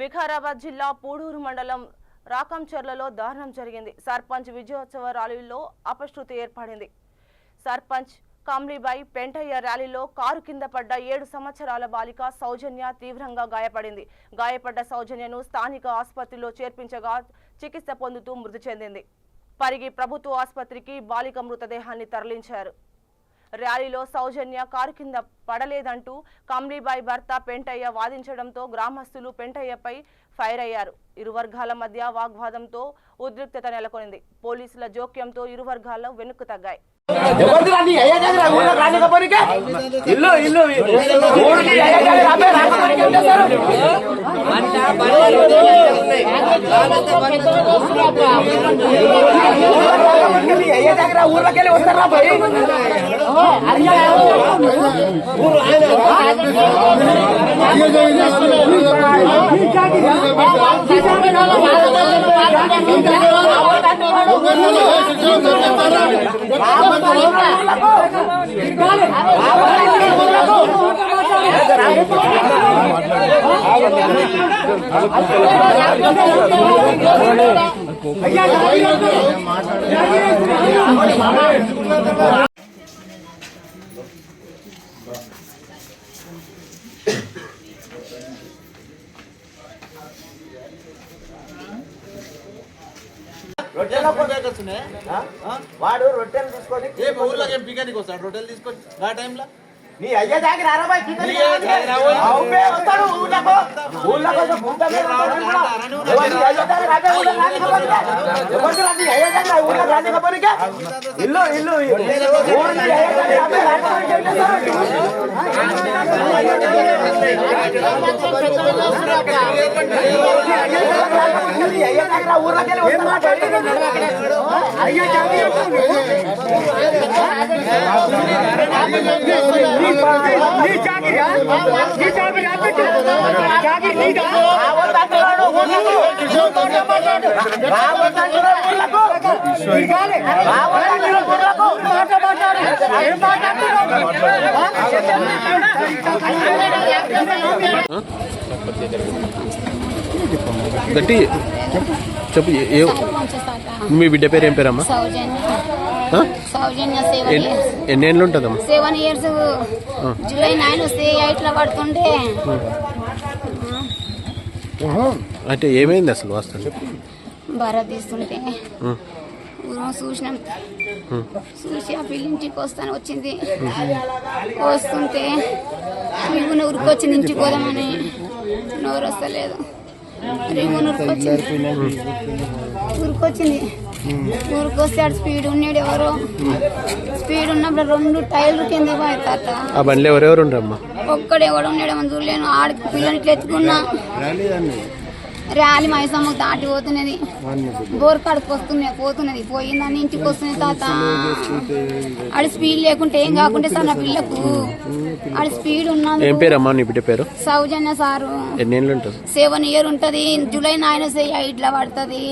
వికారాబాద్ జిల్లా పూడూరు మండలం రాకంచర్లలో దారుణం జరిగింది. సర్పంచ్ విజయోత్సవ ర్యాలీలో అపశృతి ఏర్పడింది. సర్పంచ్ కమ్లీబాయి పెంటయ్య ర్యాలీలో కారు కింద పడ్డ 7 సంవత్సరాల బాలిక సౌజన్య తీవ్రంగా గాయపడింది. గాయపడ్డ సౌజన్యను స్థానిక ఆసుపత్రిలో చేర్పించగా చికిత్స పొందుతూ మృతి చెందింది. పరిగి ప్రభుత్వ ఆసుపత్రికి బాలిక మృతదేహాన్ని తరలించారు. ర్యాలీలో సౌజన్య కారు కింద పడలేదంటూ కమ్లీబాయి భర్త పెంటయ్య వాదించడంతో గ్రామస్తులు పెంటయ్యపై ఫైర్ అయ్యారు. ఇరు వర్గాల మధ్య వాగ్వాదంతో ఉద్రిక్తత నెలకొంది. పోలీసుల జోక్యంతో ఇరు వర్గాలు వెనుక్కు తగ్గాయి. ఊర్లకెళ్ళి వస్తారా భయ్ వాడు రొట్టెలు తీసుకొని ఊర్లోకి పికానికి వస్తాడు. రొట్టెలు తీసుకొని ఆ టైంలో నీ అయ్య దగ్గర ఇల్లు ఇల్లు ఊర్లకెళ్ళి గట్టి చెప్పు. మీ బిడ్డ పేరు ఏం పేరమ్మా? ఎన్ని ఏళ్ళు ఉంటుందమ్మా? 7 years. జూలై 9 వస్తే 8 లో పడుతుంటే అంటే ఏమైంది అసలు వాస్తవం? భారత్ తీస్తుంటే ఊరం చూసినాం. చూసి ఆ పిల్లి ఇంటికి వస్తాను వచ్చింది. వస్తుంటే రివ్వున ఉరికొచ్చింది. ఇంటికి పోదామని నోరు వస్తలేదు. రివ్వున ఉరికొచ్చింది. ఊరికొస్తే ఆడు స్పీడ్ ఉన్నాడు. ఎవరో స్పీడ్ ఉన్నప్పుడు 2 టైర్లు కింద పోయి తాత. ఆ బండిలో ఎవరెవరు ఉండమ్మా? ఒక్కడే ఎవడు ఉన్నాడు మనం చూడలేను. ఆడికి పిల్లని ఇట్లా ఎత్తుకున్నా. ర్యాలీ మైసమ్మ దాటి పోతున్నది. బోర్ కాడికి పోతున్నది. పోయిందని ఇంటికి వస్తున్నది తాత. ఆడి స్పీడ్ లేకుంటే ఏం కాకుంటే సార్ నా పిల్లకు ఆడి స్పీడ్ ఉన్నది. ఏం పేరమ్మా నీ బిడ్డ పేరు? సౌజన్య సారు. ఎన్ని ఏళ్ళు ఉంటుంది? 7 years ఉంటది. జూలై 9 8 లో పడుతుంది.